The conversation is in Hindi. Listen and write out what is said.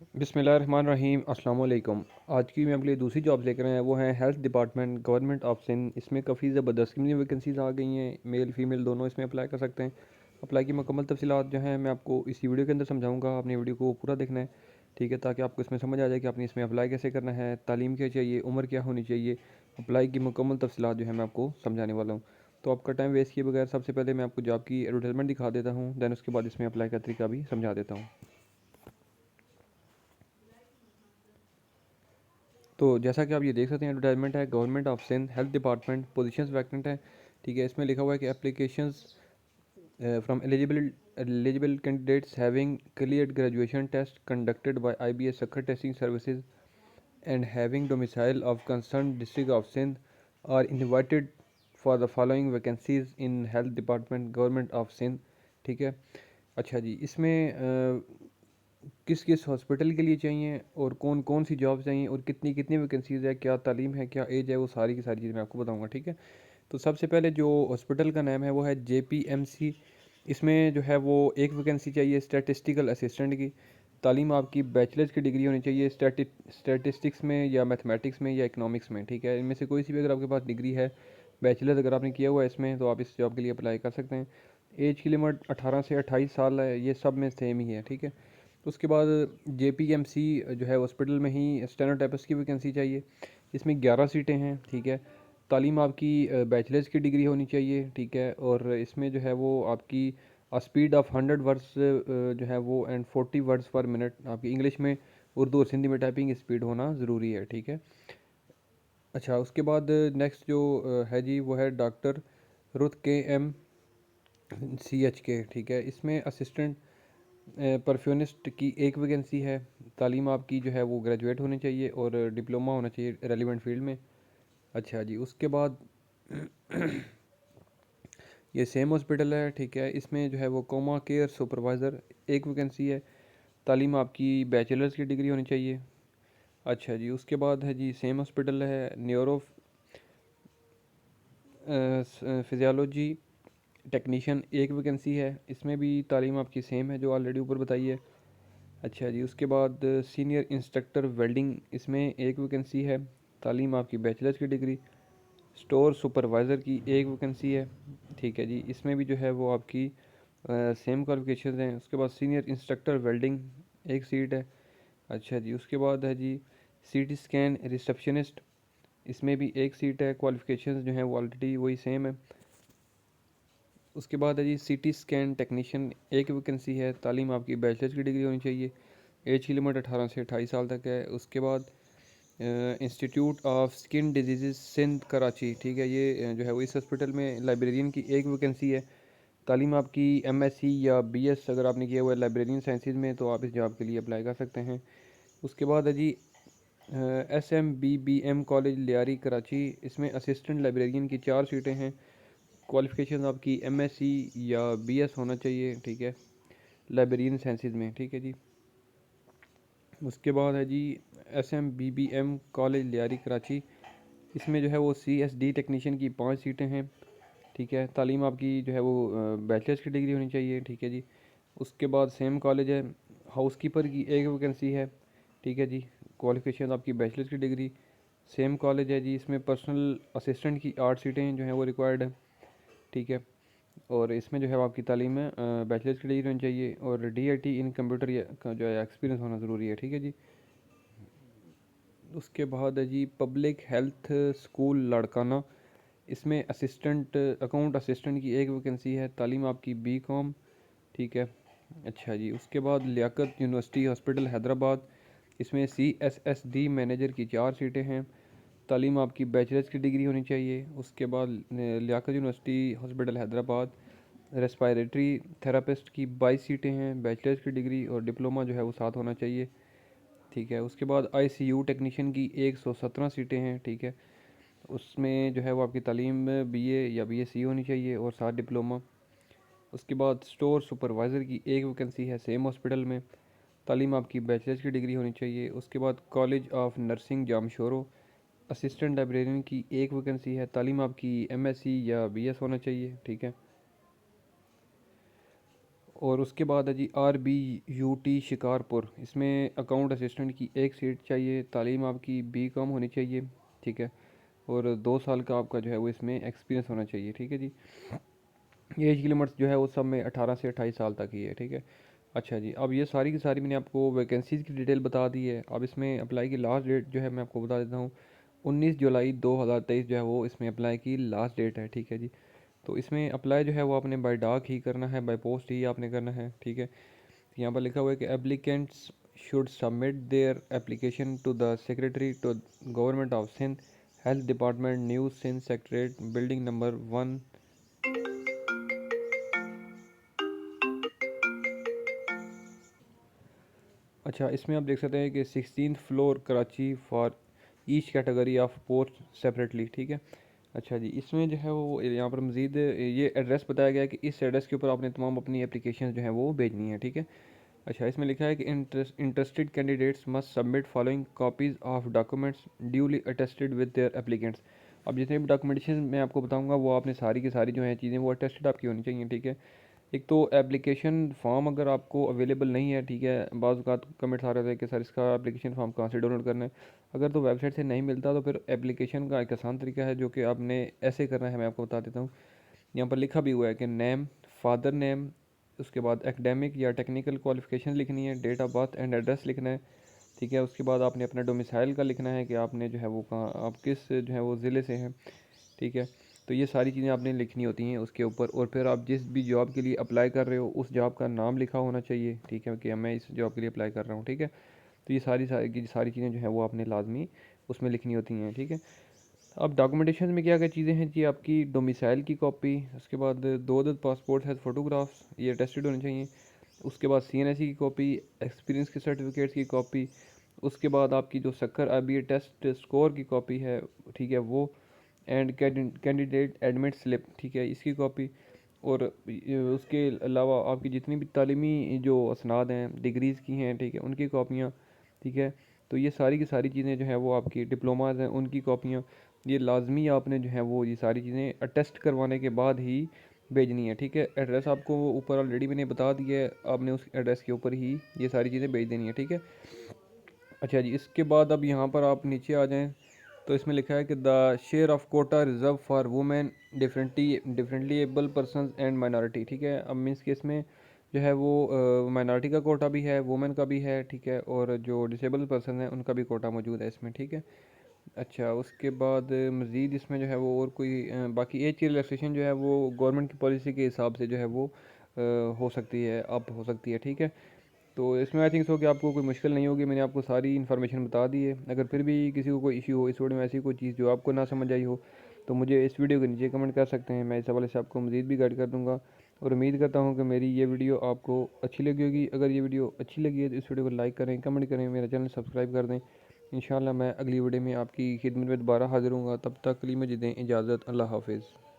बिस्मिल्लाहिर्रहमानिर्रहीम अस्सलाम वालेकुम। आज की मैं आपके लिए दूसरी जॉब लेकर आया, वो है health department government of Sindh. इसमें काफ़ी ज़बरदस्त कितनी वैकेंसीज़ आ गई हैं, मेल फीमेल दोनों इसमें अप्लाई कर सकते हैं। अप्लाई की मुकम्मल तफसीलात जो हैं मैं आपको इसी वीडियो के अंदर समझाऊंगा। आपने वीडियो को पूरा देखना है, ठीक है, ताकि आपको इसमें समझ आ जाए कि आपने इसमें अप्लाई कैसे करना है, तालीम क्या चाहिए, उम्र क्या होनी चाहिए। अप्लाई की मुकम्मल तफसीलात जो है मैं आपको समझाने वाला हूँ। तो आपका टाइम वेस्ट किए बगैर सबसे पहले मैं आपको जॉब की एडवर्टाइजमेंट दिखा देता हूँ, दैन उसके बाद इसमें अप्लाई का तरीका भी समझा देता हूँ। तो जैसा कि आप ये देख सकते हैं, एडवर्टाइजमेंट है government of Sindh health department, positions vacant है, ठीक है। इसमें लिखा हुआ है कि applications from eligible candidates having cleared graduation test conducted by IBS Sukkur testing services and having domicile of concern district of Sindh are invited for the following vacancies in health department government of Sindh, ठीक है। अच्छा जी, इसमें किस किस हॉस्पिटल के लिए चाहिए और कौन कौन सी जॉब चाहिए और कितनी कितनी वैकेंसीज़ है, क्या तालीम है, क्या एज है, वो सारी की सारी चीज़ मैं आपको बताऊंगा, ठीक है। तो सबसे पहले जो हॉस्पिटल का नाम है वो है JPMC। इसमें जो है वो एक वैकेंसी चाहिए स्टैटिस्टिकल असिस्टेंट की। तालीम आपकी बैचलर्स की डिग्री होनी चाहिए स्टैटिस्टिक्स में या मैथमेटिक्स में या इकनॉमिक्स में, ठीक है। इनमें से कोई सी भी अगर आपके पास डिग्री है, बैचलर्स अगर आपने किया हुआ है इसमें, तो आप इस जॉब के लिए अप्लाई कर सकते हैं। एज की लिमिट 18 से 28 साल है, ये सब में सेम ही है, ठीक है। तो उसके बाद JPMC जो है हॉस्पिटल में ही स्टेनोटाइपिस्ट की वैकेंसी चाहिए। इसमें 11 सीटें हैं, ठीक है। तालीम आपकी बैचलर्स की डिग्री होनी चाहिए, ठीक है। और इसमें जो है वो आपकी स्पीड ऑफ 100 वर्ड्स जो है वो एंड 40 वर्ड्स पर मिनट आपकी इंग्लिश में, उर्दू और सिंधी में टाइपिंग स्पीड होना ज़रूरी है, ठीक है। अच्छा, उसके बाद नेक्स्ट जो है जी, वो है डॉक्टर रुत KM CH के, ठीक है। इसमें असिस्टेंट परफ्यूनिस्ट की एक वैकेंसी है। तालीम आपकी जो है वो ग्रेजुएट होनी चाहिए और डिप्लोमा होना चाहिए रेलिवेंट फील्ड में। अच्छा जी, उसके बाद ये सेम हॉस्पिटल है, ठीक है। इसमें जो है वो कोमा केयर सुपरवाइज़र एक वैकेंसी है। तालीम आपकी बैचलर्स की डिग्री होनी चाहिए। अच्छा जी, उसके बाद है जी सेम हॉस्पिटल है न्यूरो फिजियोलॉजी टेक्नीशियन एक वैकेंसी है। इसमें भी तालीम आपकी सेम है जो ऑलरेडी ऊपर बताई है। अच्छा जी, उसके बाद सीनियर इंस्ट्रक्टर वेल्डिंग, इसमें एक वैकेंसी है। तालीम आपकी बैचलर्स की डिग्री। स्टोर सुपरवाइज़र की एक वैकेंसी है, ठीक है जी। इसमें भी जो है वो आपकी सेम क्वालिफिकेशन हैं। उसके बाद सीनियर इंस्ट्रक्टर वेल्डिंग एक सीट है। अच्छा जी, उसके बाद है जी CT स्कैन रिसेप्शनिस्ट, इसमें भी एक सीट है। क्वालिफिकेशन जो है वो ऑलरेडी वही सेम है। उसके बाद है जी CT स्कैन टेक्नीशियन एक वैकेंसी है। तालीम आपकी बैचलर्स की डिग्री होनी चाहिए। एज की लिमिट 18 से 28 साल तक है। उसके बाद institute of skin disease Sindh Karachi, ठीक है। ये जो है वो इस हॉस्पिटल में लाइब्रेरियन की एक वैकेंसी है। तालीम आपकी MSc या BS अगर आपने किया हुआ है लाइब्रेरियन साइंसेज में, तो आप इस जॉब के लिए अप्लाई कर सकते हैं। उसके बाद है जी SMBBM कॉलेज लियारी कराची, इसमें असिस्टेंट लाइब्रेरियन की 4 सीटें हैं। क्वालिफिकेशन आपकी MSc या BS होना चाहिए, ठीक है, लाइब्रेरियन साइंसेज में, ठीक है जी। उसके बाद है जी SMBBM कॉलेज लियारी कराची, इसमें जो है वो CSD टेक्नीशियन की 5 सीटें हैं, ठीक है। तालीम आपकी जो है वो बैचलर्स की डिग्री होनी चाहिए, ठीक है जी। उसके बाद सेम कॉलेज है हाउस कीपर की एक वैकेंसी है, ठीक है जी। क्वालिफिकेशन आपकी बैचलर्स की डिग्री। सेम कॉलेज है जी, इसमें पर्सनल असिस्टेंट की 8 सीटें जो हैं वो रिक्वायर्ड है, ठीक है। और इसमें जो है वो आपकी तालीम में बैचलर्स की डिग्री होनी चाहिए और DIT इन कंप्यूटर का जो है एक्सपीरियंस होना ज़रूरी है, ठीक है जी। उसके बाद है जी पब्लिक हेल्थ स्कूल लड़काना, इसमें असिस्टेंट अकाउंट असिस्टेंट की एक वैकेंसी है। तालीम आपकी BCom, ठीक है। अच्छा जी, उसके बाद लियाकत यूनिवर्सिटी हॉस्पिटल हैदराबाद, इसमें CSSD मैनेजर की 4 सीटें हैं। तालीम आपकी बैचलर्स की डिग्री होनी चाहिए। उसके बाद Liaquat university hospital Hyderabad respiratory therapist की 22 सीटें हैं। बैचलर्स की डिग्री और डिप्लोमा जो है वो साथ होना चाहिए, ठीक है। उसके बाद ICU टेक्नीशियन की 117 सीटें हैं, ठीक है। उसमें जो है वो आपकी तालीम BA या BSc होनी चाहिए और साथ डिप्लोमा। उसके बाद स्टोर सुपरवाइज़र की एक वैकेंसी है सेम हॉस्पिटल में। तालीम आपकी बैचलर्स की डिग्री होनी चाहिए। उसके बाद college of nursing Jamshoro assistant librarian की एक वैकेंसी है। तालीम आपकी MSc या BS होना चाहिए, ठीक है। और उसके बाद है जी RBUT शिकारपुर, इसमें अकाउंट असिस्टेंट की एक सीट चाहिए, तालीम आपकी B.Com होनी चाहिए, ठीक है, और 2 साल का आपका जो है वो इसमें एक्सपीरियंस होना चाहिए, ठीक है जी। एज की लिमिट्स जो है वो सब में 18 से 28 साल तक ही है, ठीक है। अच्छा जी, अब ये सारी की सारी मैंने आपको वैकेंसीज़ की डिटेल बता दी है। अब इसमें अप्लाई की लास्ट डेट जो है मैं आपको बता देता हूँ, 19 जुलाई 2023 जो है वो इसमें अप्लाई की लास्ट डेट है, ठीक है जी। तो इसमें अप्लाई जो है वो आपने बाय डाक ही करना है, बाय पोस्ट ही आपने करना है, ठीक है। यहाँ पर लिखा हुआ है कि applicants should submit their application to the secretary to government of Sindh, health department, new Sindh secretariat, building number 1। अच्छा, इसमें आप देख सकते हैं कि 16th floor Karachi for each category of post separately, ठीक है। अच्छा जी, इसमें जो है वो यहाँ पर मज़ीद ये एड्रेस बताया गया है कि इस एड्रेस के ऊपर आपने तमाम अपनी एप्लीकेशन जो है वो भेजनी है, ठीक है। अच्छा, इसमें लिखा है कि interested candidates must submit following copies of documents duly attested with their applicants. अब जितने भी डॉक्यूमेंटेशन मैं आपको बताऊंगा वो आपने सारी की सारी जो है चीज़ें वो अटेस्टेड आपकी होनी चाहिए, ठीक है। एक तो एप्लीकेशन फ़ॉर्म अगर आपको अवेलेबल नहीं है, ठीक है, बाज़ औक़ात कमेंट्स आ रहे थे कि सर इसका एप्लीकेशन फ़ॉर्म कहाँ से डाउनलोड करना है। अगर तो वेबसाइट से नहीं मिलता तो फिर एप्लीकेशन का एक आसान तरीका है जो कि आपने ऐसे करना है, मैं आपको बता देता हूँ। यहाँ पर लिखा भी हुआ है कि नेम, फादर नेम, उसके बाद एकेडमिक या टेक्निकल क्वालिफिकेशन लिखनी है, date of birth and address लिखना है, ठीक है। उसके बाद आपने अपना डोमिसाइल का लिखना है कि आपने जो है वो कहाँ, आप किस जो है वो ज़िले से हैं, ठीक है। तो ये सारी चीज़ें आपने लिखनी होती हैं उसके ऊपर, और फिर आप जिस भी जॉब के लिए अप्लाई कर रहे हो उस जॉब का नाम लिखा होना चाहिए, ठीक है, कि मैं इस जॉब के लिए अप्लाई कर रहा हूँ, ठीक है। तो ये सारी सारी की सारी चीज़ें जो है वो आपने लाजमी उसमें लिखनी होती हैं, ठीक है। अब डॉक्यूमेंटेशन में क्या क्या चीज़ें हैं जी, आपकी डोमिसाइल की कॉपी, उसके बाद 2 पासपोर्ट है, फ़ोटोग्राफ्स ये अटेस्टेड होने चाहिए, उसके बाद CNSE की कॉपी, एक्सपीरियंस के सर्टिफिकेट्स की कॉपी, उसके बाद आपकी जो शक्कर IBA टेस्ट स्कोर की कॉपी है, ठीक है, वो, एंड कैंडिडेट एडमिट स्लिप, ठीक है, इसकी कॉपी, और उसके अलावा आपकी जितनी भी तालीमी जो असनाद हैं, डिग्रीज़ की हैं, ठीक है, उनकी कॉपियाँ, ठीक है। तो ये सारी की सारी चीज़ें जो है वो आपकी डिप्लोमाज हैं उनकी कॉपियाँ, ये लाजमी आपने जो है वो ये सारी चीज़ें अटेस्ट करवाने के बाद ही भेजनी है, ठीक है। एड्रेस आपको ऊपर ऑलरेडी मैंने बता दिया है, आपने उस एड्रेस के ऊपर ही ये सारी चीज़ें भेज देनी है, ठीक है। अच्छा जी, इसके बाद अब यहाँ पर आप नीचे आ जाएँ तो इसमें लिखा है कि the share of quota reserve for women differently able persons and minority, ठीक है। अब मीन्स के इसमें जो है वो माइनॉरिटी का कोटा भी है, वुमेन का भी है, ठीक है, और जो डिसेबल पर्सन है उनका भी कोटा मौजूद है इसमें, ठीक है। अच्छा, उसके बाद मज़ीद इसमें जो है वो और कोई बाकी एज की रिलैक्सेशन जो है वो गवर्नमेंट की पॉलिसी के हिसाब से जो है वो हो सकती है, अप हो सकती है, ठीक है। तो इसमें आई थिंक सो कि आपको कोई मुश्किल नहीं होगी, मैंने आपको सारी इन्फॉर्मेशन बता दी है। अगर फिर भी किसी को कोई इशू हो इस वीडियो में, ऐसी कोई चीज़ जो आपको ना समझ आई हो, तो मुझे इस वीडियो के नीचे कमेंट कर सकते हैं, मैं इस हवाले से आपको मज़ीद भी गाइड कर दूँगा। और उम्मीद करता हूँ कि मेरी ये वीडियो आपको अच्छी लगी होगी। अगर ये वीडियो अच्छी लगी है तो इस वीडियो को लाइक करें, कमेंट करें, मेरा चैनल सब्सक्राइब कर दें। इंशाल्लाह मैं अगली वीडियो में आपकी खिदमत में दोबारा हाज़िर हूँगा, तब तक के लिए मुझे दें इजाज़त। अल्लाह हाफ़िज़।